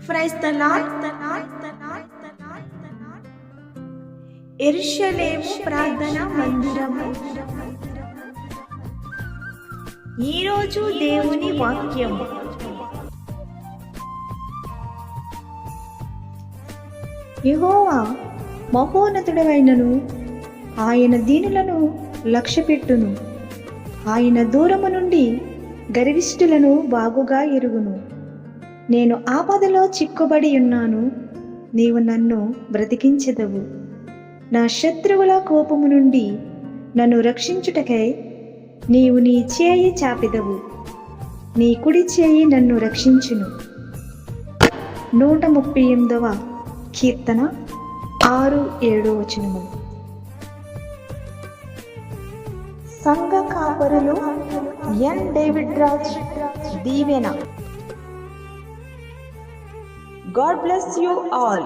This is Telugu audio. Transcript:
Praise the lord. యెరూషలేము ప్రార్థన మందిరము. ఈరోజు దేవుని వాక్యము. యెహోవా మహోన్నతుడైనను, ఆయన దీనులను లక్ష్యపెట్టును. ఆయన దూరము నుండి గర్విష్ఠులను బాగుగా ఎరుగును. నేను ఆపదలో చిక్కుబడి ఉన్నాను, నీవు నన్ను బ్రతికించెదవు. నా శత్రువుల కోపము నుండి నన్ను రక్షించుటకై నీవు నీ చేయి చాపెదవు. నీ కుడి చేయి నన్ను రక్షించును. 138వ కీర్తన 6-7 వచనములు. సంఘ కాపరులు ఎన్ డేవిడ్ రాజ్ దీవెన. God bless you all.